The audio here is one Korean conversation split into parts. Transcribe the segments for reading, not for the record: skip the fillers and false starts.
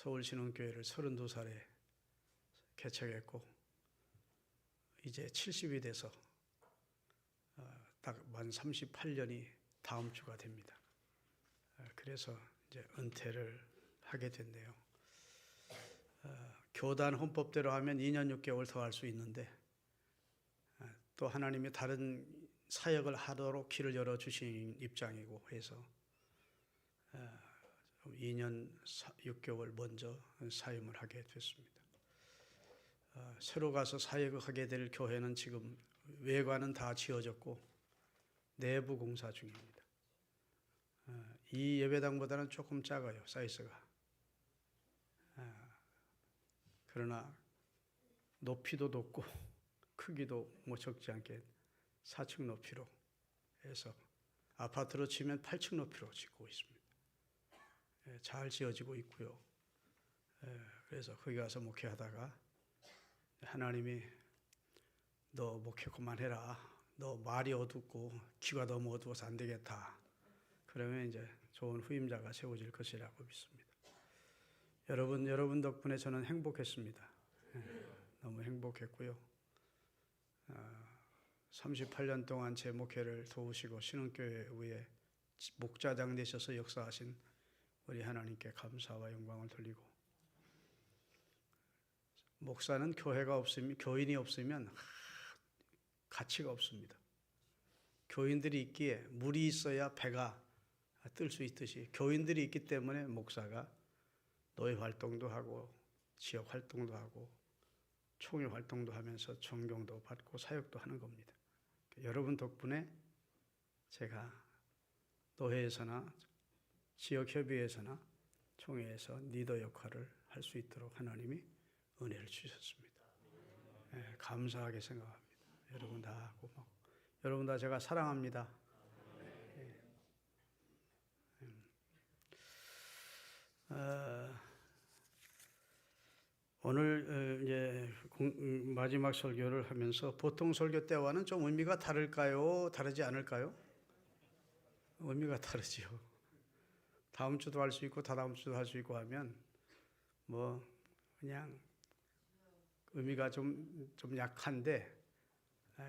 서울신흥교회를 32살에 개척했고 이제 70이 돼서 딱 만 38년이 다음 주가 됩니다. 그래서 이제 은퇴를 하게 됐네요. 교단 헌법대로 하면 2년 6개월 더 할 수 있는데 또 하나님이 다른 사역을 하도록 길을 열어주신 입장이고 해서 2년 6개월 먼저 사임을 하게 됐습니다. 새로 가서 사역을 하게 될 교회는 지금 외관은 다 지어졌고 내부 공사 중입니다. 이 예배당보다는 조금 작아요, 사이즈가. 그러나 높이도 높고 크기도 적지 않게 4층 높이로 해서 아파트로 치면 8층 높이로 짓고 있습니다. 잘 지어지고 있고요. 그래서 거기 가서 목회하다가 하나님이 너 목회 그만해라. 너 말이 어둡고 귀가 너무 어두워서 안 되겠다. 그러면 이제 좋은 후임자가 세워질 것이라고 믿습니다. 여러분 덕분에 저는 행복했습니다. 너무 행복했고요. 38년 동안 제 목회를 도우시고 신흥교회 위에 목자장 되셔서 역사하신 우리 하나님께 감사와 영광을 돌리고, 목사는 교회가 없으면, 교인이 없으면 가치가 없습니다. 교인들이 있기에 물이 있어야 배가 뜰 수 있듯이 교인들이 있기 때문에 목사가 노예 활동도 하고 지역 활동도 하고 총회 활동도 하면서 존경도 받고 사역도 하는 겁니다. 여러분 덕분에 제가 노회에서나 지역협의회에서나 총회에서 리더 역할을 할 수 있도록 하나님이 은혜를 주셨습니다. 감사하게 생각합니다. 여러분 다 고마워. 여러분 다 제가 사랑합니다. 오늘 이제 마지막 설교를 하면서 보통 설교 때와는 좀 의미가 다를까요? 다르지 않을까요? 의미가 다르지요. 다음 주도 할 수 있고 다다음 주도 할 수 있고 하면 그냥 의미가 좀 약한데,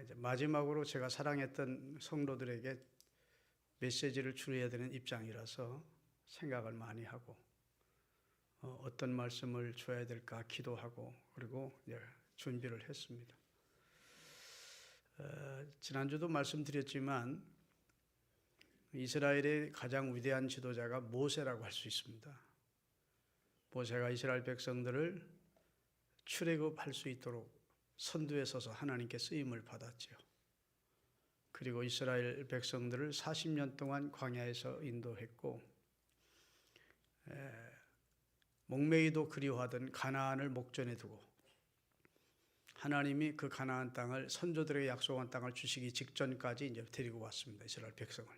이제 마지막으로 제가 사랑했던 성도들에게 메시지를 전해야 되는 입장이라서 생각을 많이 하고 어떤 말씀을 줘야 될까 기도하고 그리고 준비를 했습니다. 지난주도 말씀드렸지만 이스라엘의 가장 위대한 지도자가 모세라고 할 수 있습니다. 모세가 이스라엘 백성들을 출애굽할 수 있도록 선두에 서서 하나님께 쓰임을 받았지요. 그리고 이스라엘 백성들을 40년 동안 광야에서 인도했고 목매이도 그리워하던 가나안을 목전에 두고 하나님이 그 가나안 땅을 선조들에게 약속한 땅을 주시기 직전까지 이제 데리고 왔습니다. 이스라엘 백성을.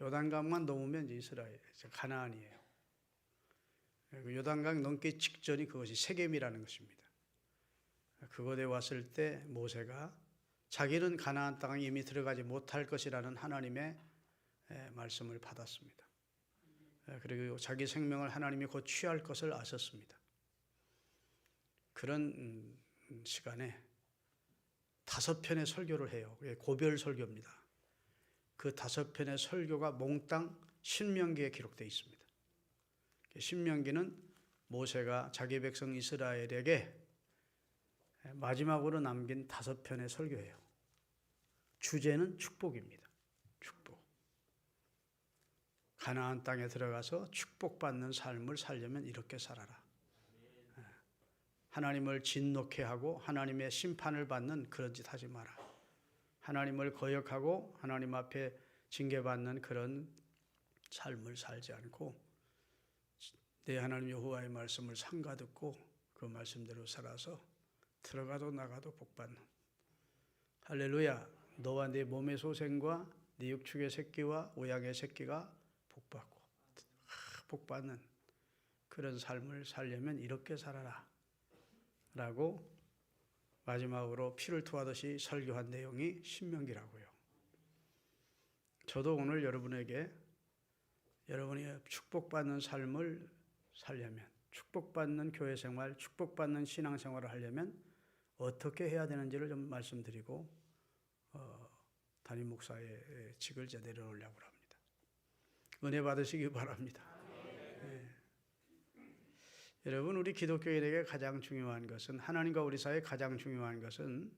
요단강만 넘으면 이제 이스라엘, 가나안이에요. 요단강 넘기 직전이 그것이 세겜이라는 것입니다. 그곳에 왔을 때 모세가 자기는 가나안 땅에 이미 들어가지 못할 것이라는 하나님의 말씀을 받았습니다. 그리고 자기 생명을 하나님이 곧 취할 것을 아셨습니다. 그런 시간에 5편의 설교를 해요. 고별 설교입니다. 그 5편의 설교가 몽땅 신명기에 기록되어 있습니다. 신명기는 모세가 자기 백성 이스라엘에게 마지막으로 남긴 5편의 설교예요. 주제는 축복입니다. 축복. 가나안 땅에 들어가서 축복받는 삶을 살려면 이렇게 살아라. 하나님을 진노케 하고 하나님의 심판을 받는 그런 짓 하지 마라. 하나님을 거역하고 하나님 앞에 징계받는 그런 삶을 살지 않고 내 하나님 여호와의 말씀을 삼가듣고 그 말씀대로 살아서 들어가도 나가도 복받는, 할렐루야, 너와 네 몸의 소생과 네 육축의 새끼와 우양의 새끼가 복받고 복받는 그런 삶을 살려면 이렇게 살아라 라고 마지막으로 피를 토하듯이 설교한 내용이 신명기라고요. 저도 오늘 여러분에게 여러분이 축복받는 삶을 살려면 축복받는 교회 생활, 축복받는 신앙 생활을 하려면 어떻게 해야 되는지를 좀 말씀드리고 담임 목사의 직을 이제 내려놓으려고 합니다. 은혜 받으시기 바랍니다. 네. 여러분, 우리 기독교인에게 가장 중요한 것은, 하나님과 우리 사이에 가장 중요한 것은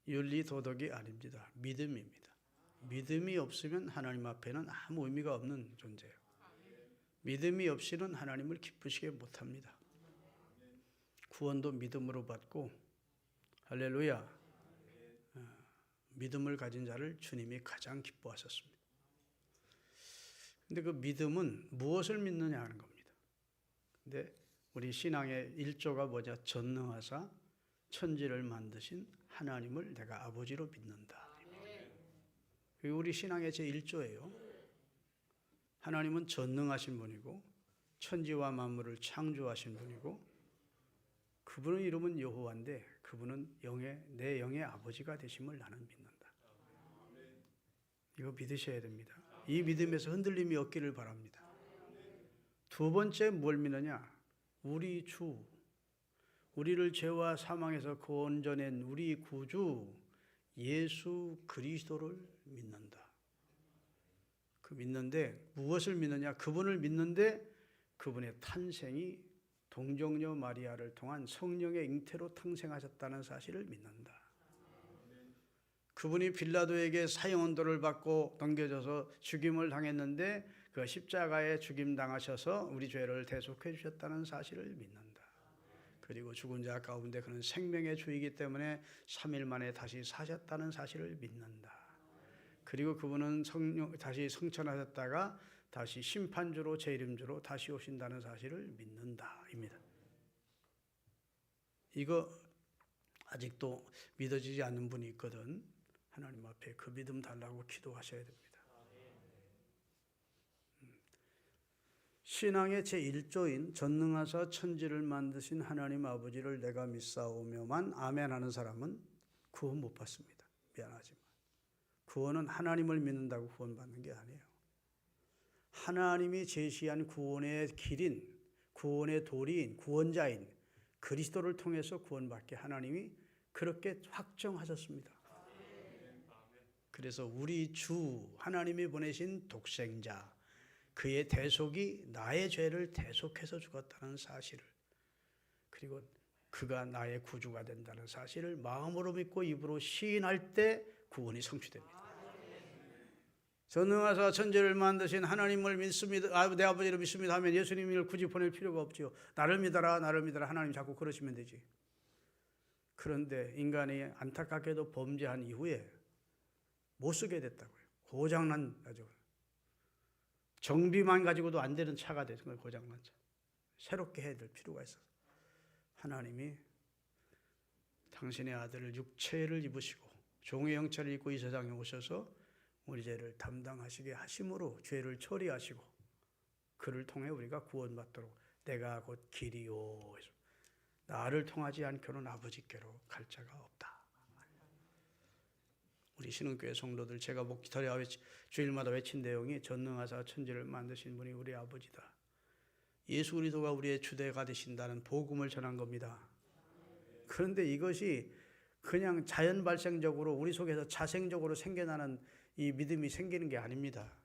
윤리 도덕이 아닙니다. 믿음입니다. 믿음이 없으면 하나님 앞에는 아무 의미가 없는 존재예요. 믿음이 없이는 하나님을 기쁘시게 못합니다. 구원도 믿음으로 받고, 할렐루야, 믿음을 가진 자를 주님이 가장 기뻐하셨습니다. 근데 그 믿음은 무엇을 믿느냐 하는 겁니다. 근데 우리 신앙의 1조가 뭐냐? 전능하사 천지를 만드신 하나님을 내가 아버지로 믿는다. 그게 우리 신앙의 제1조예요. 하나님은 전능하신 분이고 천지와 만물을 창조하신 분이고, 그분의 이름은 여호와인데 그분은 내 영의 아버지가 되심을 나는 믿는다. 이거 믿으셔야 됩니다. 이 믿음에서 흔들림이 없기를 바랍니다. 두 번째 뭘 믿느냐? 우리 주, 우리를 죄와 사망에서 구원해낸 우리 구주 예수 그리스도를 믿는다. 그 믿는데 무엇을 믿느냐? 그분을 믿는데 그분의 탄생이 동정녀 마리아를 통한 성령의 잉태로 탄생하셨다는 사실을 믿는다. 그분이 빌라도에게 사형언도를 받고 넘겨져서 죽임을 당했는데 그 십자가에 죽임 당하셔서 우리 죄를 대속해 주셨다는 사실을 믿는다. 그리고 죽은 자 가운데 그는 생명의 주이기 때문에 3일 만에 다시 사셨다는 사실을 믿는다. 그리고 그분은 다시 성천하셨다가 다시 심판주로 재림주로 다시 오신다는 사실을 믿는다입니다. 이거 아직도 믿어지지 않는 분이 있거든. 하나님 앞에 그 믿음 달라고 기도하셔야 됩니다. 신앙의 제1조인 전능하사 천지를 만드신 하나님 아버지를 내가 믿사오며만 아멘하는 사람은 구원 못 받습니다. 미안하지만 구원은 하나님을 믿는다고 구원받는 게 아니에요. 하나님이 제시한 구원의 길인, 구원의 도리인, 구원자인 그리스도를 통해서 구원받게 하나님이 그렇게 확정하셨습니다. 그래서 우리 주 하나님이 보내신 독생자, 그의 대속이 나의 죄를 대속해서 죽었다는 사실을, 그리고 그가 나의 구주가 된다는 사실을 마음으로 믿고 입으로 시인할 때 구원이 성취됩니다. 전능하사 천지를 만드신 하나님을 믿습니다. 내 아버지를 믿습니다 하면 예수님을 굳이 보낼 필요가 없지요. 나를 믿어라, 나를 믿어라. 하나님 자꾸 그러시면 되지. 그런데 인간이 안타깝게도 범죄한 이후에 못 쓰게 됐다고요. 고장난, 아주 정비만 가지고도 안 되는 차가 되는 거예요. 고장난 차. 새롭게 해야 될 필요가 있어서 하나님이 당신의 아들을 육체를 입으시고 종의 형체를 입고 이 세상에 오셔서 우리 죄를 담당하시게 하심으로 죄를 처리하시고 그를 통해 우리가 구원받도록 내가 곧 길이요, 나를 통하지 않고는 아버지께로 갈 자가 없다. 우리 신흥교회 성도들, 제가 목기털에 주일마다 외친 내용이 전능하사 천지를 만드신 분이 우리 아버지다. 예수 그리스도가 우리의 주대가 되신다는 복음을 전한 겁니다. 그런데 이것이 그냥 자연 발생적으로 우리 속에서 자생적으로 생겨나는 이 믿음이 생기는 게 아닙니다.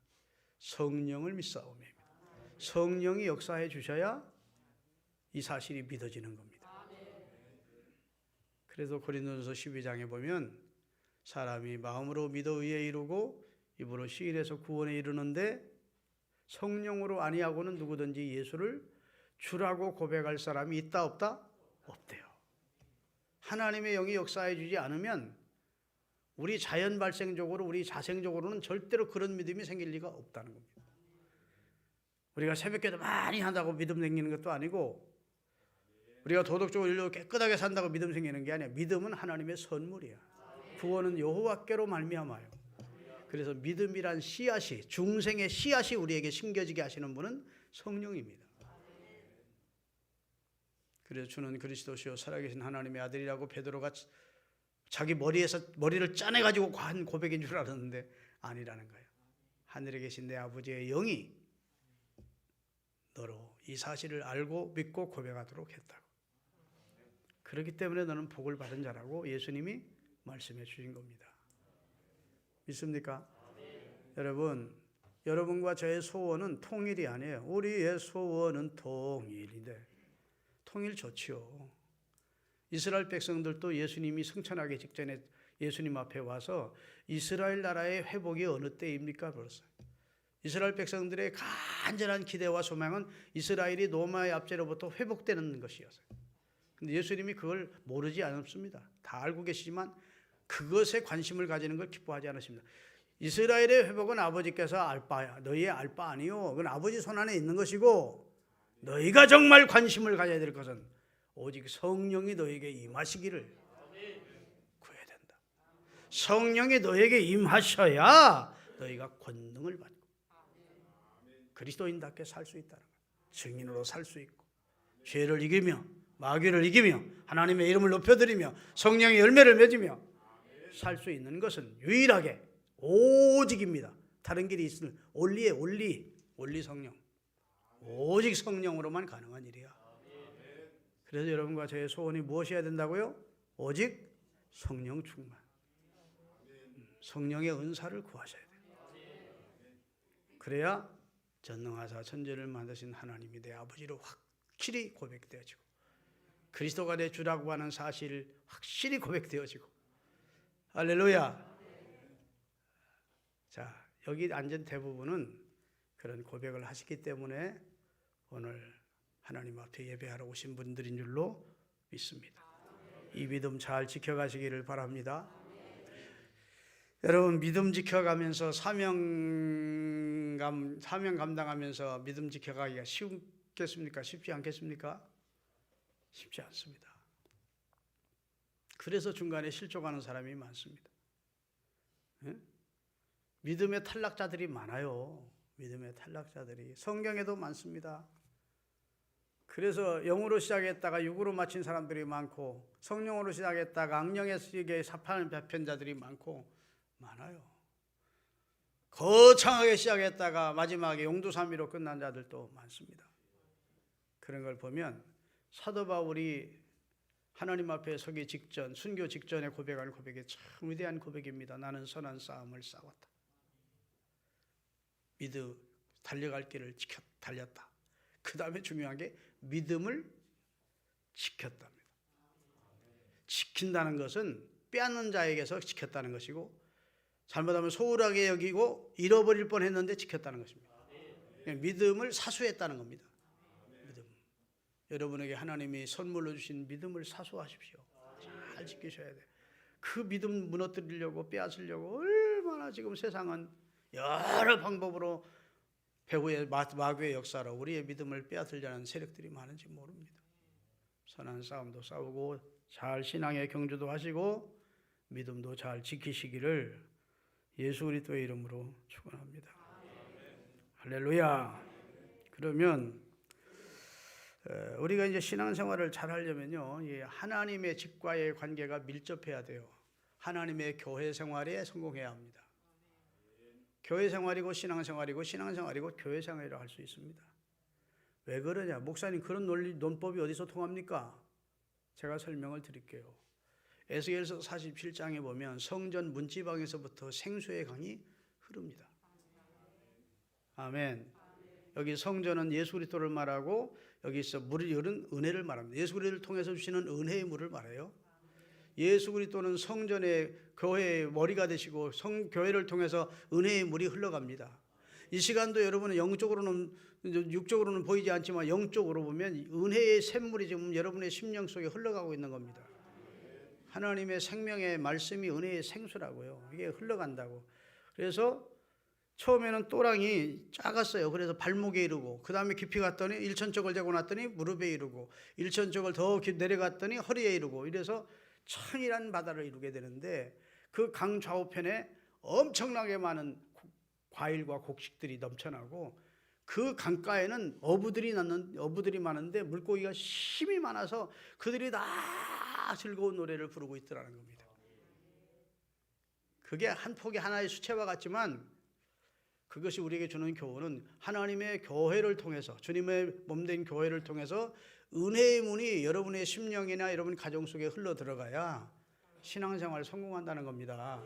성령을 믿사오며 성령이 역사해 주셔야 이 사실이 믿어지는 겁니다. 그래서 고린도전서 12장에 보면 사람이 마음으로 믿어 의에 이르고 입으로 시인해서 구원에 이르는데 성령으로 아니하고는 누구든지 예수를 주라고 고백할 사람이 있다 없다? 없대요. 하나님의 영이 역사해 주지 않으면 우리 자연 발생적으로, 우리 자생적으로는 절대로 그런 믿음이 생길 리가 없다는 겁니다. 우리가 새벽기도 많이 한다고 믿음 생기는 것도 아니고, 우리가 도덕적으로 인류 깨끗하게 산다고 믿음 생기는 게 아니야. 믿음은 하나님의 선물이야. 구원은 여호와께로 말미암아요. 그래서 믿음이란 씨앗이, 중생의 씨앗이 우리에게 심겨지게 하시는 분은 성령입니다. 그래서 주는 그리스도시요 살아계신 하나님의 아들이라고 베드로가 자기 머리를 짜내가지고 한 고백인 줄 알았는데 아니라는 거예요. 하늘에 계신 내 아버지의 영이 너로 이 사실을 알고 믿고 고백하도록 했다고. 그렇기 때문에 너는 복을 받은 자라고 예수님이 말씀해 주신 겁니다. 믿습니까? 여러분, 여러분과 저의 소원은 통일이 아니에요. 우리의 소원은 통일인데 통일 좋지요. 이스라엘 백성들도 예수님이 승천하기 직전에 예수님 앞에 와서 이스라엘 나라의 회복이 어느 때입니까? 그랬어요. 이스라엘 백성들의 간절한 기대와 소망은 이스라엘이 로마의 압제로부터 회복되는 것이었어요. 근데 예수님이 그걸 모르지 않습니다. 다 알고 계시지만 그것에 관심을 가지는 걸 기뻐하지 않으십니다. 이스라엘의 회복은 아버지께서 알 바야. 너희의 알 바 아니요. 그건 아버지 손안에 있는 것이고 너희가 정말 관심을 가져야 될 것은 오직 성령이 너에게 임하시기를 구해야 된다. 성령이 너에게 임하셔야 너희가 권능을 받고 그리스도인답게 살 수 있다는 것. 증인으로 살 수 있고 죄를 이기며 마귀를 이기며 하나님의 이름을 높여드리며 성령의 열매를 맺으며 살 수 있는 것은 유일하게 오직입니다. 다른 길이 있을 원리의 원리 성령. 오직 성령으로만 가능한 일이야. 그래서 여러분과 저의 소원이 무엇이어야 된다고요? 오직 성령 충만. 성령의 은사를 구하셔야 돼요. 그래야 전능하사 천지를 만드신 하나님이 내 아버지로 확실히 고백되어지고 그리스도가 내 주라고 하는 사실 확실히 고백되어지고 할렐루야. 자, 여기 앉은 대부분은 그런 고백을 하시기 때문에 오늘 하나님 앞에 예배하러 오신 분들인 줄로 믿습니다. 이 믿음 잘 지켜가시기를 바랍니다. 여러분, 믿음 지켜가면서 사명 감당하면서 믿음 지켜가기가 쉽겠습니까? 쉽지 않겠습니까? 쉽지 않습니다. 그래서 중간에 실족하는 사람이 많습니다. 예? 믿음의 탈락자들이 많아요. 믿음의 탈락자들이 성경에도 많습니다. 그래서 영으로 시작했다가 육으로 마친 사람들이 많고 성령으로 시작했다가 악령의 세계에 삽하는 편자들이 많아요. 거창하게 시작했다가 마지막에 용두삼위로 끝난 자들도 많습니다. 그런 걸 보면 사도 바울이 하나님 앞에 서기 직전, 순교 직전에 고백한 고백이 참 위대한 고백입니다. 나는 선한 싸움을 싸웠다. 달려갈 길을 달렸다. 그 다음에 중요한 게 믿음을 지켰답니다. 지킨다는 것은 빼앗는 자에게서 지켰다는 것이고 잘못하면 소홀하게 여기고 잃어버릴 뻔했는데 지켰다는 것입니다. 믿음을 사수했다는 겁니다. 믿음. 여러분에게 하나님이 선물로 주신 믿음을 사수하십시오. 잘 지키셔야 돼요. 그 믿음 무너뜨리려고 빼앗으려고 얼마나 지금 세상은 여러 방법으로 배후의 마귀의 역사로 우리의 믿음을 빼앗으려는 세력들이 많은지 모릅니다. 선한 싸움도 싸우고 잘 신앙의 경주도 하시고 믿음도 잘 지키시기를 예수 그리스도의 이름으로 축원합니다. 할렐루야. 그러면 우리가 이제 신앙생활을 잘 하려면요, 하나님의 집과의 관계가 밀접해야 돼요. 하나님의 교회 생활에 성공해야 합니다. 교회 생활이고 신앙생활이고 신앙생활이고 교회 생활이라고 할 수 있습니다. 왜 그러냐? 목사님, 그런 논법이 어디서 통합니까? 제가 설명을 드릴게요. 에스겔서 47장에 보면 성전 문지방에서부터 생수의 강이 흐릅니다. 아멘. 여기 성전은 예수 그리스도를 말하고 여기서 물이 흐른 은혜를 말합니다. 예수 그리스도를 통해서 주시는 은혜의 물을 말해요. 예수 그리스도는 성전의 교회의 머리가 되시고 교회를 통해서 은혜의 물이 흘러갑니다. 이 시간도 여러분은 영적으로는 육적으로는 보이지 않지만 영적으로 보면 은혜의 샘물이 지금 여러분의 심령 속에 흘러가고 있는 겁니다. 하나님의 생명의 말씀이 은혜의 생수라고요. 이게 흘러간다고. 그래서 처음에는 또랑이 작았어요. 그래서 발목에 이르고 그 다음에 깊이 갔더니 1,000쪽을 되고 났더니 무릎에 이르고 1,000쪽을 더 내려갔더니 허리에 이르고 이래서 천이란 바다를 이루게 되는데 그 강 좌우편에 엄청나게 많은 과일과 곡식들이 넘쳐나고 그 강가에는 어부들이 많은데 물고기가 힘이 많아서 그들이 다 즐거운 노래를 부르고 있더라는 겁니다. 그게 한 폭의 하나의 수채화 같지만 그것이 우리에게 주는 교훈은 하나님의 교회를 통해서, 주님의 몸된 교회를 통해서 은혜의 문이 여러분의 심령이나 여러분 가정 속에 흘러 들어가야 신앙생활 성공한다는 겁니다.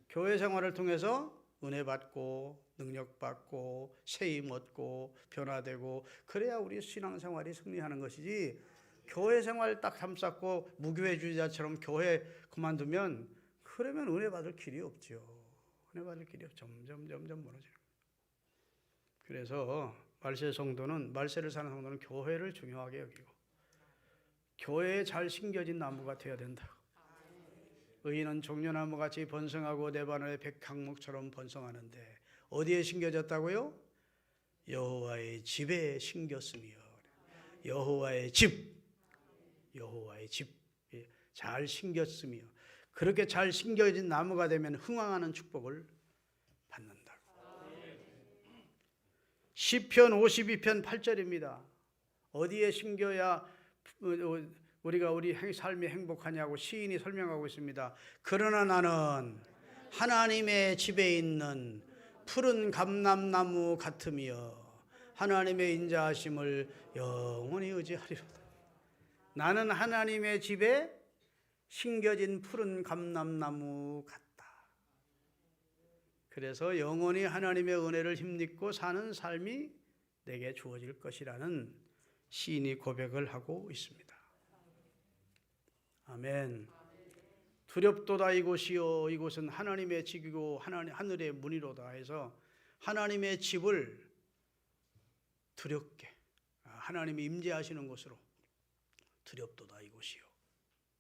교회 생활을 통해서 은혜 받고 능력 받고 세임 얻고 변화되고 그래야 우리 신앙생활이 승리하는 것이지, 교회 생활 딱 담쌓고 무교회주의자처럼 교회 그만두면 그러면 은혜 받을 길이 없죠. 은혜 받을 길이 점점 무너지는 거예요. 그래서 말세를 사는 성도는 교회를 중요하게 여기고 교회에 잘 심겨진 나무가 되어야 된다고. 의인은 종려나무 같이 번성하고 내 바늘의 백향목처럼 번성하는데 어디에 심겨졌다고요? 여호와의 집에 심겼으며. 여호와의 집, 여호와의 집, 잘 심겼으며, 그렇게 잘 심겨진 나무가 되면 흥황하는 축복을 받는다. 시편 52편 8절입니다. 어디에 심겨야 우리가 우리 삶이 행복하냐고 시인이 설명하고 있습니다. 그러나 나는 하나님의 집에 있는 푸른 감람나무 같으며 하나님의 인자하심을 영원히 의지하리로다. 나는 하나님의 집에 심겨진 푸른 감람나무 같다. 그래서 영원히 하나님의 은혜를 힘입고 사는 삶이 내게 주어질 것이라는 시인이 고백을 하고 있습니다. 아멘. 두렵도다 이곳이요, 이곳은 하나님의 집이고 하늘의 문이로다 해서 하나님의 집을 두렵게, 하나님이 임재하시는 곳으로, 두렵도다 이곳이요,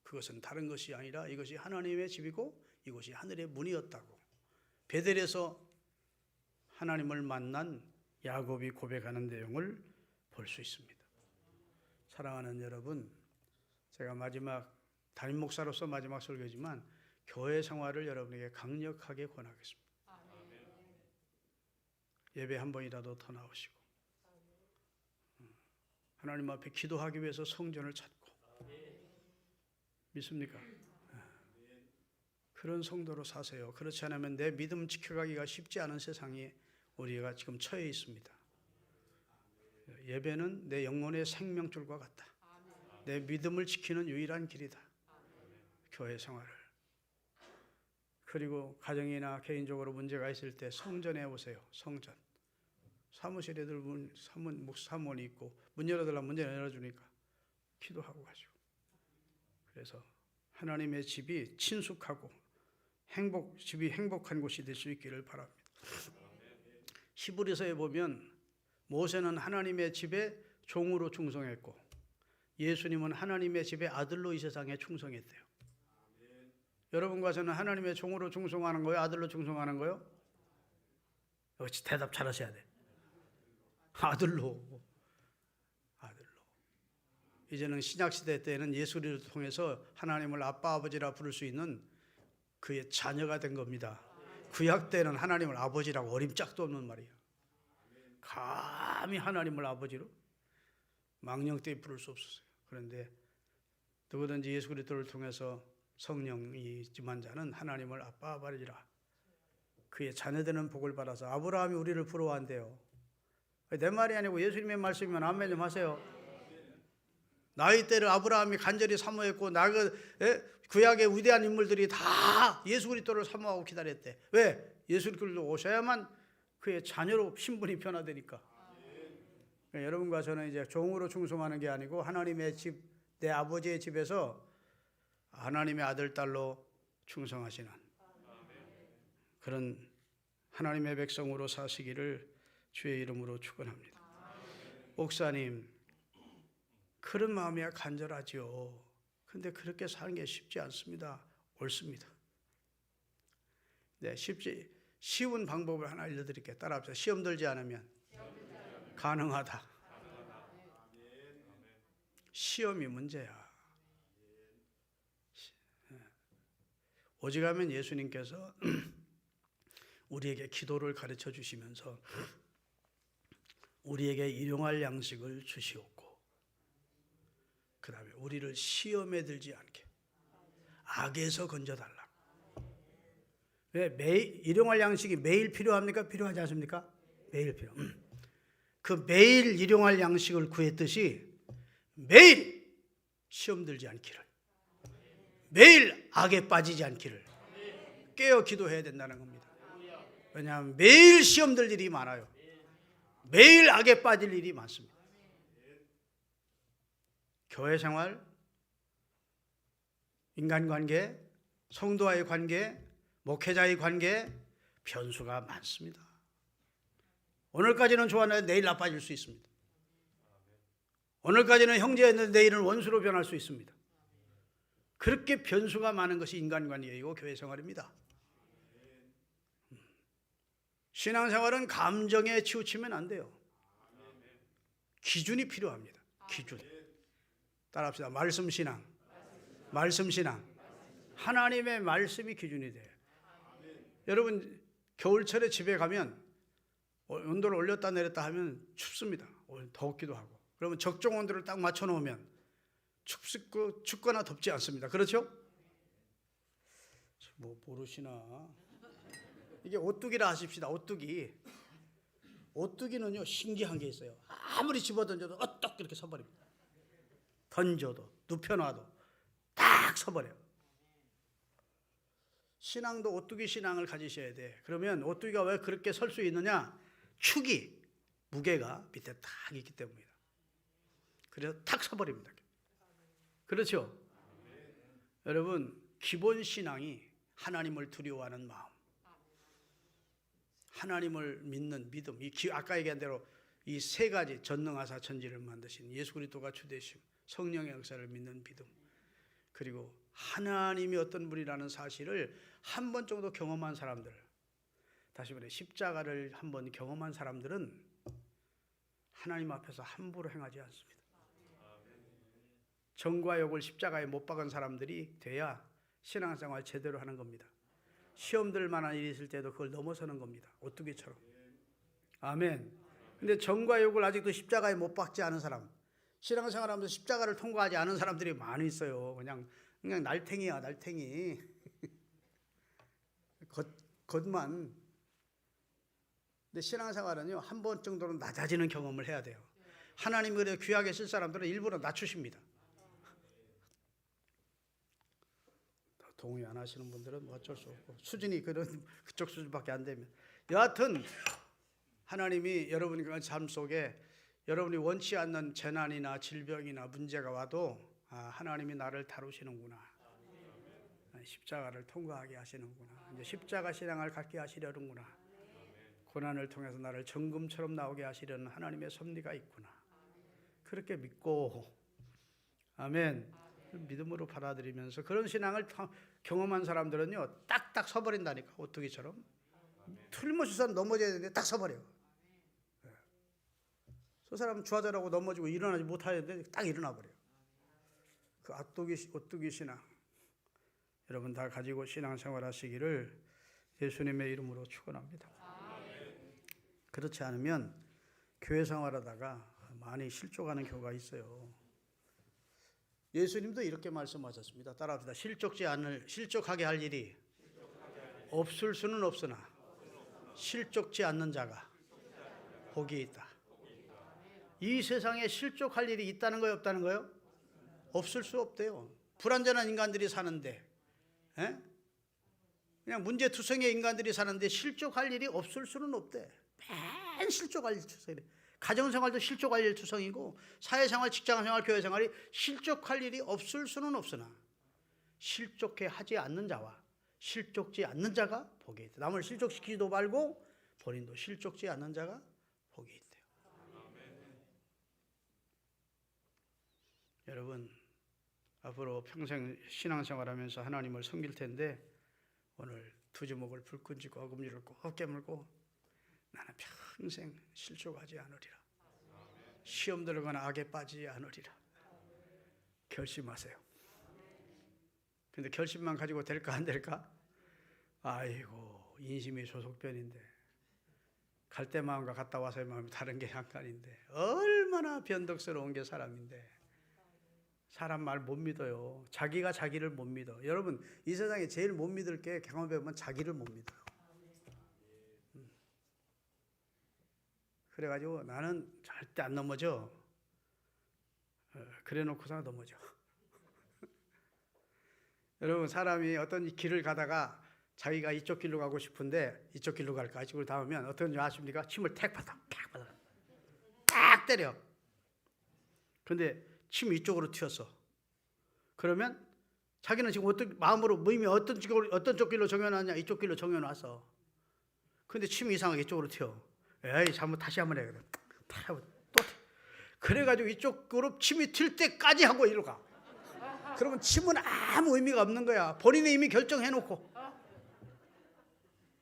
그것은 다른 것이 아니라 이것이 하나님의 집이고 이곳이 하늘의 문이었다고 베델에서 하나님을 만난 야곱이 고백하는 내용을 볼 수 있습니다. 사랑하는 여러분, 제가 담임 목사로서 마지막 설교지만 교회 생활을 여러분에게 강력하게 권하겠습니다. 예배 한 번이라도 더 나오시고 하나님 앞에 기도하기 위해서 성전을 찾고, 믿습니까? 그런 성도로 사세요. 그렇지 않으면 내 믿음 지켜가기가 쉽지 않은 세상에 우리가 지금 처해 있습니다. 예배는 내 영혼의 생명줄과 같다. 내 믿음을 지키는 유일한 길이다. 교회 생활을. 그리고 가정이나 개인적으로 문제가 있을 때 성전에 오세요. 성전. 사무실에들 사무원이 있고 문 열어달라면 문 열어주니까 기도하고 가죠. 그래서 하나님의 집이 친숙하고 집이 행복한 곳이 될 수 있기를 바랍니다. 히브리서에 보면 모세는 하나님의 집에 종으로 충성했고 예수님은 하나님의 집의 아들로 이 세상에 충성했대요. 여러분과 저는 하나님의 종으로 충성하는 거예요? 아들로 충성하는 거예요? 역시 대답 잘하셔야 돼. 아들로. 이제는 신약시대 때는 예수를 통해서 하나님을 아빠 아버지라 부를 수 있는 그의 자녀가 된 겁니다. 구약 때는 하나님을 아버지라고 어림짝도 없는 말이에요. 감히 하나님을 아버지로 망령되이 부를 수 없었어요. 그런데 누구든지 예수 그리스도를 통해서 성령이 임한 자는 하나님을 아빠 아버지라, 그의 자녀되는 복을 받아서 아브라함이 우리를 부러워한대요. 내 말이 아니고 예수님의 말씀이면 아멘 좀 하세요. 나의 때를 아브라함이 간절히 사모했고 구약의 위대한 인물들이 다 예수 그리스도를 사모하고 기다렸대. 왜? 예수 그리스도 오셔야만 그의 자녀로 신분이 변화되니까. 여러분과 저는 이제 종으로 충성하는 게 아니고 하나님의 집, 내 아버지의 집에서 하나님의 아들, 딸로 충성하시는 그런 하나님의 백성으로 사시기를 주의 이름으로 축원합니다. 목사님, 그런 마음이야 간절하지요. 근데 그렇게 사는 게 쉽지 않습니다. 옳습니다. 네, 쉬운 방법을 하나 알려드릴게요. 따라합시다. 시험 들지 않으면 가능하다. 시험이 문제야. 오직하면 예수님께서 우리에게 기도를 가르쳐 주시면서 우리에게 일용할 양식을 주시옵고, 그 다음에 우리를 시험에 들지 않게 악에서 건져달라. 왜 매일 일용할 양식이 매일 필요합니까? 필요하지 않습니까? 매일 필요. 그 매일 일용할 양식을 구했듯이 매일 시험 들지 않기를, 매일 악에 빠지지 않기를 깨어 기도해야 된다는 겁니다. 왜냐하면 매일 시험 들 일이 많아요. 매일 악에 빠질 일이 많습니다. 교회 생활, 인간관계, 성도와의 관계, 목회자의 관계, 변수가 많습니다. 오늘까지는 좋았는데 내일 나빠질 수 있습니다. 오늘까지는 형제였는데 내일은 원수로 변할 수 있습니다. 그렇게 변수가 많은 것이 인간관계이고 교회 생활입니다. 신앙생활은 감정에 치우치면 안 돼요. 기준이 필요합니다. 기준. 따라합시다. 말씀신앙. 말씀신앙. 하나님의 말씀이 기준이 돼요. 여러분 겨울철에 집에 가면 온도를 올렸다 내렸다 하면 춥습니다. 덥기도 하고. 그러면 적정 온도를 딱 맞춰 놓으면 춥거나 덥지 않습니다. 그렇죠? 뭐 모르시나? 이게 오뚜기라 하십시다. 오뚜기. 오뚜기는요 신기한 게 있어요. 아무리 집어던져도 어떡 이렇게 서버립니다. 던져도 눕혀놔도 딱 서버려요. 신앙도 오뚜기 신앙을 가지셔야 돼. 그러면 오뚜기가 왜 그렇게 설 수 있느냐? 축이, 무게가 밑에 딱 있기 때문이다. 그래서 탁 서버립니다. 그렇죠? 여러분 기본 신앙이 하나님을 두려워하는 마음, 하나님을 믿는 믿음, 아까 얘기한 대로 이 세 가지 전능하사 천지를 만드신 예수 그리스도가 주되시고 성령의 역사를 믿는 믿음, 그리고 하나님이 어떤 분이라는 사실을 한 번 정도 경험한 사람들, 다시 말해 십자가를 한 번 경험한 사람들은 하나님 앞에서 함부로 행하지 않습니다. 정과 욕을 십자가에 못 박은 사람들이 돼야 신앙생활 제대로 하는 겁니다. 시험 들 만한 일이 있을 때도 그걸 넘어서는 겁니다. 오뚜기처럼. 아멘. 근데 정과 욕을 아직도 십자가에 못 박지 않은 사람, 신앙생활하면서 십자가를 통과하지 않은 사람들이 많이 있어요. 그냥 날탱이야, 날탱이. 겉만. 근데 신앙생활은요 한 번 정도는 낮아지는 경험을 해야 돼요. 하나님이 그래 귀하게 쓸 사람들은 일부러 낮추십니다. 동의 안 하시는 분들은 뭐 어쩔 수 없고 수준이 그쪽 수준밖에 안 되면, 여하튼 하나님이 여러분의 삶 속에 여러분이 원치 않는 재난이나 질병이나 문제가 와도 하나님이 나를 다루시는구나, 십자가를 통과하게 하시는구나, 이제 십자가 신앙을 갖게 하시려는구나, 고난을 통해서 나를 정금처럼 나오게 하시려는 하나님의 섭리가 있구나, 그렇게 믿고, 아멘, 믿음으로 받아들이면서 그런 신앙을 경험한 사람들은요 딱딱 서버린다니까. 오뚜기처럼 틀림없이 넘어져야 되는데 딱 서버려요. 저 사람은 좌절하고 넘어지고 일어나지 못하는데 딱 일어나 버려요. 그 오뚜기 신앙 여러분 다 가지고 신앙생활 하시기를 예수님의 이름으로 축원합니다. 그렇지 않으면 교회 생활하다가 많이 실족하는 경우가 있어요. 예수님도 이렇게 말씀하셨습니다. 따라합시다. 실족하게 할 일이 없을 수는 없으나 실족지 않는 자가 복이 있다. 이 세상에 실족할 일이 있다는 거예요, 없다는 거예요? 없을 수 없대요. 불완전한 인간들이 사는데, 그냥 문제투성의 인간들이 사는데 실족할 일이 없을 수는 없대. 맨 실족할 일 투성이래. 가정생활도 실족할 일 투성이고 사회생활, 직장생활, 교회생활이 실족할 일이 없을 수는 없으나 실족해 하지 않는 자와 실족지 않는 자가 복이 있다. 남을 실족시키지도 말고 본인도 실족지 않는 자가 복이 있대요. 여러분 앞으로 평생 신앙생활하면서 하나님을 섬길 텐데 오늘 두 주먹을 불끈 쥐고 어금니를 꼭 깨물고 나는 평생 실족하지 않으리라, 시험 들거나 악에 빠지지 않으리라 결심하세요. 근데 결심만 가지고 될까 안 될까? 아이고 인심이 소속변인데 갈 때 마음과 갔다 와서의 마음이 다른 게 약간인데 얼마나 변덕스러운 게 사람인데 사람 말 못 믿어요. 자기가 자기를 못 믿어. 여러분, 이 세상에 제일 못 믿을 게 경험해 보면 자기를 못 믿어요. 그래가지고 나는 절대 안 넘어져. 그래 놓고서 넘어져. 여러분, 사람이 어떤 길을 가다가 자기가 이쪽 길로 가고 싶은데 이쪽 길로 갈까? 이쪽으로 닿으면 어떤 줄 아십니까? 침을 탁 받아. 딱 때려. 그런데 침이 이쪽으로 튀었어. 그러면 자기는 지금 어떤 마음으로 몸이 어떤 쪽 길로 정해놨냐? 이쪽 길로 정해놨어. 그런데 침이 이상하게 이쪽으로 튀어. 에이, 잘못 다시 한번 해야 돼. 또 그래가지고 이쪽으로 침이 튈 때까지 하고 이리로 가. 그러면 침은 아무 의미가 없는 거야. 본인이 이미 결정해놓고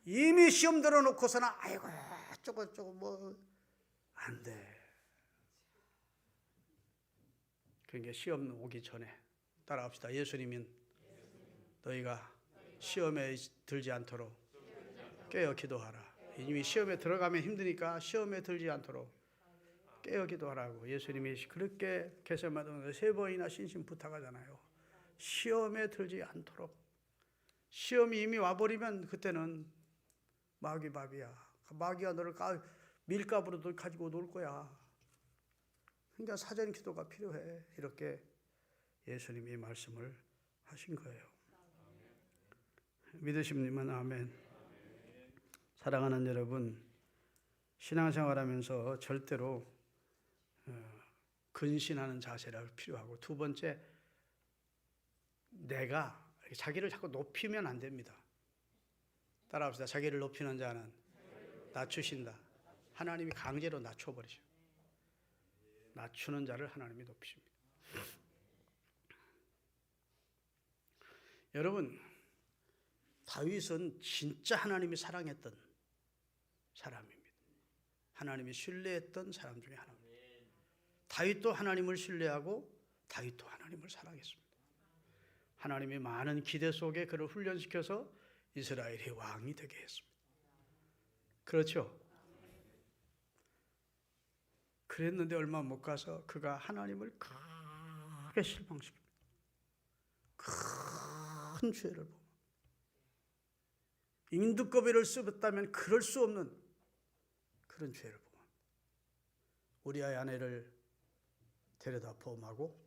이미 시험 들어놓고서는 아이고 저거 뭐 안 돼. 그러니까 시험 오기 전에 따라합시다. 예수님은 너희가 시험에 들지 않도록 깨어 기도하라. 이미 시험에 들어가면 힘드니까 시험에 들지 않도록 깨어 기도하라고 예수님이 그렇게 겟세마네 3번이나 신신 부탁하잖아요. 시험에 들지 않도록. 시험이 이미 와버리면 그때는 마귀밥이야. 마귀가 너를 밀가부로도 가지고 놀 거야. 그러니까 사전 기도가 필요해. 이렇게 예수님이 말씀을 하신 거예요. 믿으십니까? 아멘. 사랑하는 여러분, 신앙생활하면서 절대로 근신하는 자세가 필요하고, 두 번째, 내가 자기를 자꾸 높이면 안 됩니다. 따라합시다. 자기를 높이는 자는 낮추신다. 하나님이 강제로 낮춰버리죠. 낮추는 자를 하나님이 높이십니다. 여러분, 다윗은 진짜 하나님이 사랑했던 사람입니다. 하나님이 신뢰했던 사람 중에 하나입니다. 다윗도 하나님을 신뢰하고 다윗도 하나님을 사랑했습니다. 하나님이 많은 기대 속에 그를 훈련시켜서 이스라엘의 왕이 되게 했습니다. 그렇죠? 그랬는데 얼마 못 가서 그가 하나님을 크게 실망시킵니다. 큰 죄를 보고 인두꺼비를 씹었다면 그럴 수 없는 그런 죄를 보고 우리아의 아내를 데려다 범하고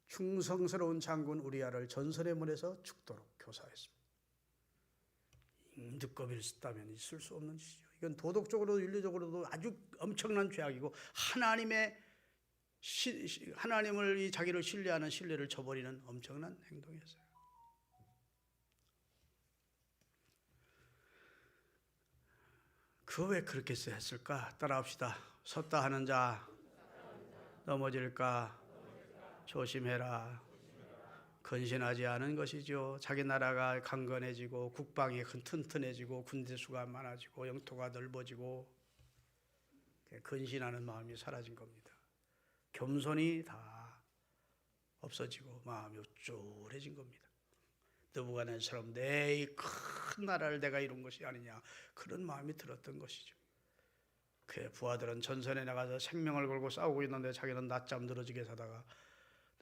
충성스러운 장군 우리아를 전선의 문에서 죽도록 교사했습니다. 인두꺼비를 씹다면 있을 수 없는 짓이죠. 이건 도덕적으로도 윤리적으로도 아주 엄청난 죄악이고 하나님을 이 자기를 신뢰하는 신뢰를 저버리는 엄청난 행동이었어요. 그 왜 그렇게 했을까? 따라합시다. 섰다 하는 자 넘어질까 조심해라. 근신하지 않은 것이죠. 자기 나라가 강건해지고 국방이 튼튼해지고 군대 수가 많아지고 영토가 넓어지고 근신하는 마음이 사라진 겁니다. 겸손이 다 없어지고 마음이 우쭐해진 겁니다. 느부갓네살처럼 내 이 큰 나라를 내가 이룬 것이 아니냐 그런 마음이 들었던 것이죠. 그의 부하들은 전선에 나가서 생명을 걸고 싸우고 있는데 자기는 낮잠 늘어지게 사다가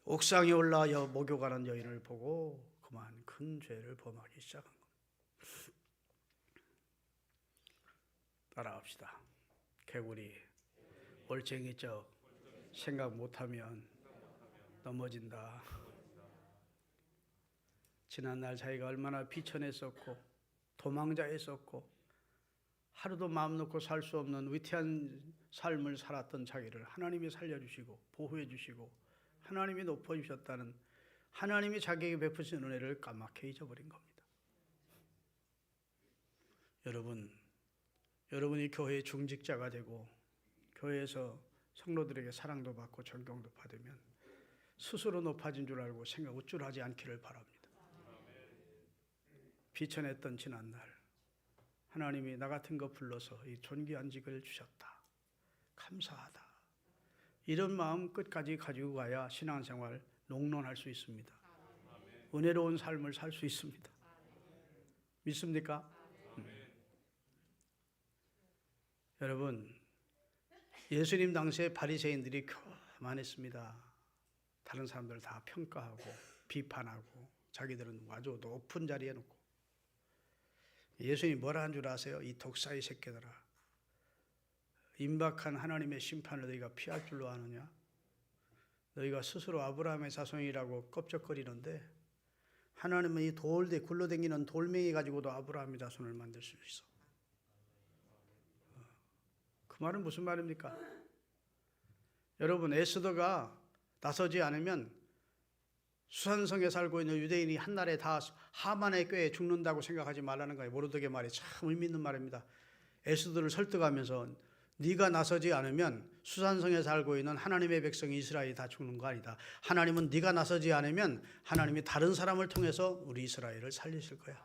옥상에 올라 목욕하는 여인을 보고 그만 큰 죄를 범하기 시작한 겁니다. 따라합시다. 개구리 올챙이적 생각 못하면 넘어진다. 지난날 자기가 얼마나 비천했었고 도망자였었고 하루도 마음 놓고 살 수 없는 위태한 삶을 살았던 자기를 하나님이 살려주시고 보호해 주시고 하나님이 높여주셨다는 하나님이 자기에게 베푸신 은혜를 까맣게 잊어버린 겁니다. 여러분이 교회의 중직자가 되고 교회에서 성도들에게 사랑도 받고 존경도 받으면 스스로 높아진 줄 알고 우쭐하지 않기를 바랍니다. 비천했던 지난날 하나님이 나 같은 거 불러서 이 존귀한 직을 주셨다. 감사하다. 이런 마음 끝까지 가지고 가야 신앙생활 농론할 수 있습니다. 은혜로운 삶을 살 수 있습니다. 믿습니까? 여러분, 예수님 당시에 바리새인들이 교만했습니다. 다른 사람들을 다 평가하고 비판하고 자기들은 아주 높은 자리에 놓고. 예수님이 뭐라 한 줄 아세요? 이 독사의 새끼들아, 임박한 하나님의 심판을 너희가 피할 줄로 아느냐? 너희가 스스로 아브라함의 자손이라고 껍적거리는데 하나님은 이 굴러다니는 돌멩이 가지고도 아브라함의 자손을 만들 수 있어. 그 말은 무슨 말입니까? 여러분, 에스더가 나서지 않으면 수산성에 살고 있는 유대인이 한날에 다 하만의 꾀에 죽는다고 생각하지 말라는 거예요. 모르드게 말이 참 의미 있는 말입니다. 에스더를 설득하면서 네가 나서지 않으면 수산성에 살고 있는 하나님의 백성 이스라엘이 다 죽는 거 아니다. 하나님은 네가 나서지 않으면 하나님이 다른 사람을 통해서 우리 이스라엘을 살리실 거야.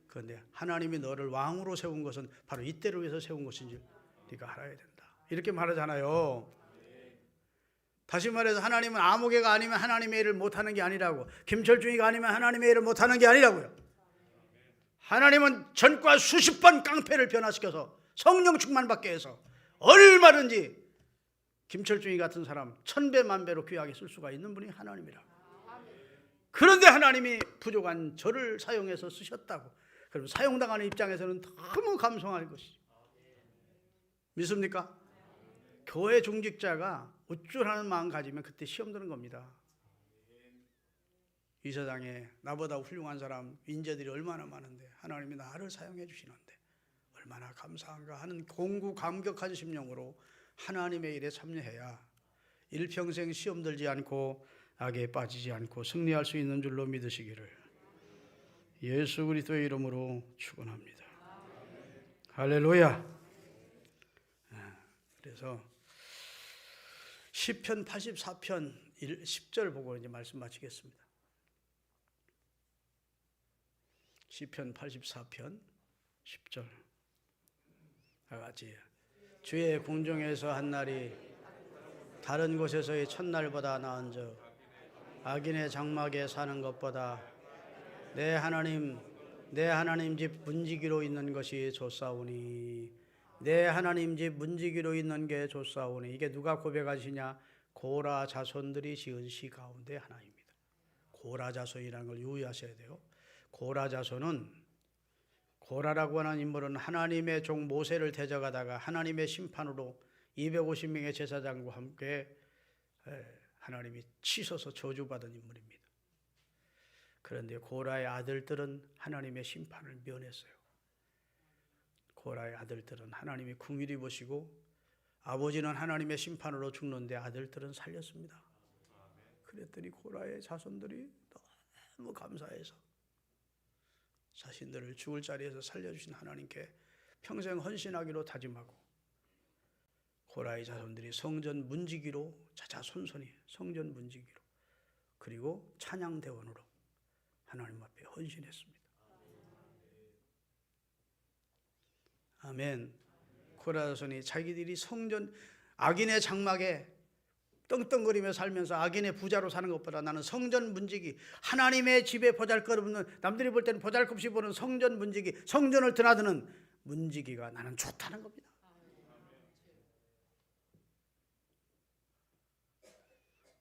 그런데 하나님이 너를 왕으로 세운 것은 바로 이때를 위해서 세운 것인 줄 네가 알아야 된다. 이렇게 말하잖아요. 다시 말해서 하나님은 아무개가 아니면 하나님의 일을 못하는 게 아니라고, 김철중이가 아니면 하나님의 일을 못하는 게 아니라고요. 하나님은 전과 수십 번 깡패를 변화시켜서 성령 충만받게 해서 얼마든지 김철중이 같은 사람 1000배 만배로 귀하게 쓸 수가 있는 분이 하나님이라. 그런데 하나님이 부족한 저를 사용해서 쓰셨다고. 그럼 사용당하는 입장에서는 너무 감성할 것이죠. 믿습니까? 교회 중직자가 우쭐하는 마음 가지면 그때 시험 드는 겁니다. 이 세상에 나보다 훌륭한 사람, 인재들이 얼마나 많은데 하나님이 나를 사용해 주시는데 얼마나 감사한가 하는 공구 감격한 심령으로 하나님의 일에 참여해야 일평생 시험 들지 않고 악에 빠지지 않고 승리할 수 있는 줄로 믿으시기를 예수 그리스도의 이름으로 축원합니다. 할렐루야. 그래서 시편 84편 10절 보고 이제 말씀 마치겠습니다. 시편 84편 10절 다 같이 주의 궁중에서 한 날이 다른 곳에서의 첫날보다 나은즉 악인의 장막에 사는 것보다 내 하나님 집 문지기로 있는 것이 좋사오니. 내 하나님 집 문지기로 있는 게 좋사오니. 이게 누가 고백하시냐? 고라 자손들이 지은 시 가운데 하나입니다. 고라 자손이라는 걸 유의하셔야 돼요. 고라 자손은, 고라라고 하는 인물은 하나님의 종 모세를 대적하다가 하나님의 심판으로 250명의 제사장과 함께 하나님이 치셔서 저주받은 인물입니다. 그런데 고라의 아들들은 하나님의 심판을 면했어요. 고라의 아들들은 하나님이 긍휼히 보시고 아버지는 하나님의 심판으로 죽는데 아들들은 살렸습니다. 그랬더니 고라의 자손들이 너무 감사해서 자신들을 죽을 자리에서 살려주신 하나님께 평생 헌신하기로 다짐하고 고라의 자손들이 성전 문지기로 자자손손이 성전 문지기로 그리고 찬양대원으로 하나님 앞에 헌신했습니다. 아멘. 고라 자손이 자기들이 성전 악인의 장막에 떵떵거리며 살면서 악인의 부자로 사는 것보다 나는 성전 문지기, 하나님의 집에 보잘것없는, 남들이 볼 때는 보잘것없이 보는 성전 문지기, 성전을 드나드는 문지기가 나는 좋다는 겁니다.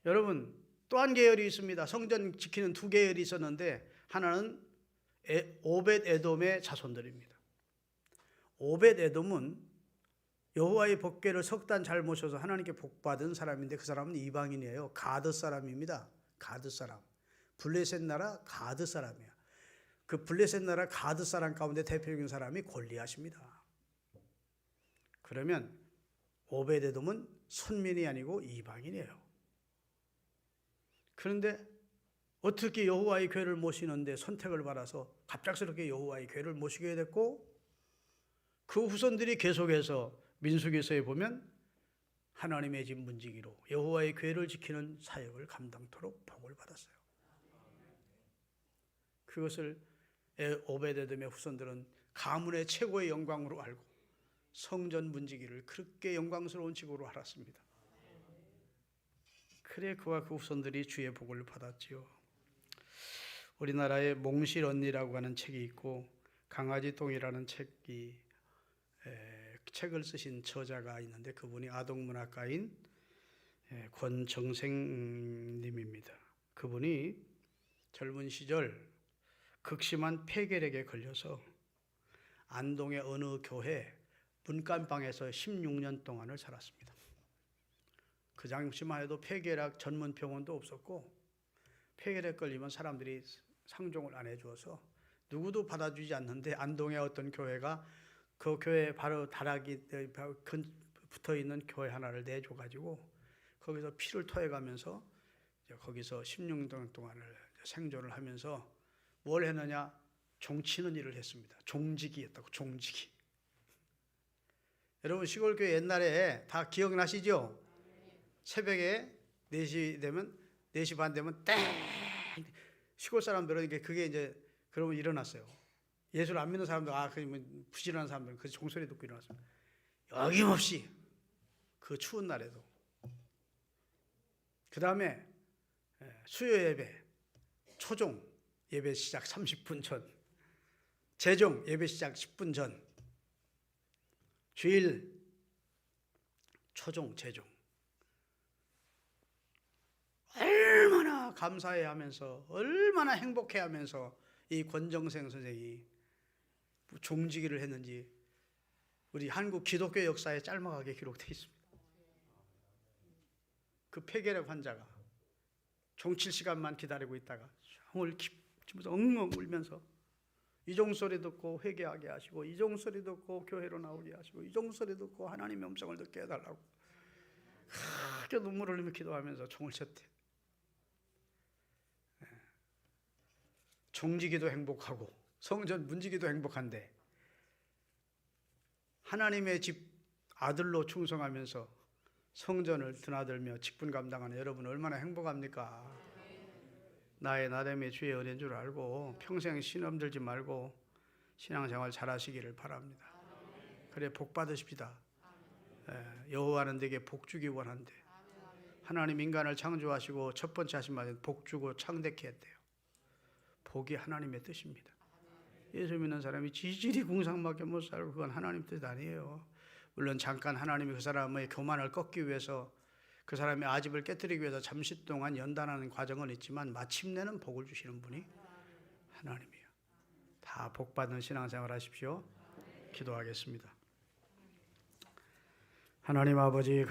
여러분, 또 한 계열이 있습니다. 성전 지키는 두 계열이 있었는데 하나는 오벳 에돔의 자손들입니다. 오벳 에돔은 여호와의 법궤를 석 단 잘 모셔서 하나님께 복받은 사람인데 그 사람은 이방인이에요. 가드 사람입니다. 가드 사람. 블레셋 나라 가드 사람이야. 그 블레셋 나라 가드 사람 가운데 대표적인 사람이 골리앗입니다. 그러면 오벳 에돔은 선민이 아니고 이방인이에요. 그런데 어떻게 여호와의 궤를 모시는데 선택을 받아서 갑작스럽게 여호와의 궤를 모시게 됐고 그 후손들이 계속해서 민수기서에 보면 하나님의 집 문지기로 여호와의 궤를 지키는 사역을 감당토록 복을 받았어요. 그것을 오벳 에돔의 후손들은 가문의 최고의 영광으로 알고 성전 문지기를 그렇게 영광스러운 직으로 알았습니다. 그래 그와 그 후손들이 주의 복을 받았지요. 우리나라에 몽실 언니라고 하는 책이 있고 강아지 똥이라는 책을 쓰신 저자가 있는데 그분이 아동문학가인 권정생님입니다. 그분이 젊은 시절 극심한 폐결핵에 걸려서 안동의 어느 교회 문간방에서 16년 동안을 살았습니다. 그 당시만 해도 폐결핵 전문 병원도 없었고 폐결핵 걸리면 사람들이 상종을 안 해주어서 누구도 받아주지 않는데 안동의 어떤 교회가 그 교회 바로 다락이 붙어있는 교회 하나를 내줘가지고 거기서 피를 토해가면서 거기서 16년 동안을 생존을 하면서 뭘 했느냐? 종치는 일을 했습니다. 종직이었다고, 종직이. 여러분 시골교회 옛날에 다 기억나시죠? 새벽에 4시 되면 4시 반 되면 땡! 시골 사람들은 그게 이제 그러면 일어났어요. 예수를 안 믿는 사람들, 그러면 부지런한 사람들은 그 종소리 듣고 일어났어요. 어김없이 그 추운 날에도. 그 다음에 수요 예배, 초종 예배 시작 30분 전, 재종 예배 시작 10분 전, 주일 초종, 재종. 얼마나 감사해 하면서, 얼마나 행복해 하면서 이 권정생 선생이 종지기를 했는지 우리 한국 기독교 역사에 짤막하게 기록되어 있습니다. 그 폐결핵 환자가 종칠 시간만 기다리고 있다가 정을 깊으면서 엉엉 울면서 이종소리 듣고 회개하게 하시고 이종소리 듣고 교회로 나오게 하시고 이종소리 듣고 하나님의 음성을 듣게 해달라고 크게 눈물을 흘리며 기도하면서 종을 쳤대. 종지기도 행복하고 성전 문지기도 행복한데 하나님의 집 아들로 충성하면서 성전을 드나들며 직분 감당하는 여러분 얼마나 행복합니까? 나의 나름의 주의 은혜인 줄 알고 평생 신음 들지 말고 신앙생활 잘하시기를 바랍니다. 그래 복 받으십시다. 여호와는 내게 복 주기 원한대. 하나님 인간을 창조하시고 첫 번째 하신 말은 복 주고 창대케 했대요. 복이 하나님의 뜻입니다. 예수 믿는 사람이 지질이 궁상밖에 못 살고 그건 하나님 뜻 아니에요. 물론 잠깐 하나님이 그 사람의 교만을 꺾기 위해서 그 사람의 아집을 깨뜨리기 위해서 잠시 동안 연단하는 과정은 있지만 마침내는 복을 주시는 분이 하나님이에요. 다 복받은 신앙생활 하십시오. 기도하겠습니다. 하나님 아버지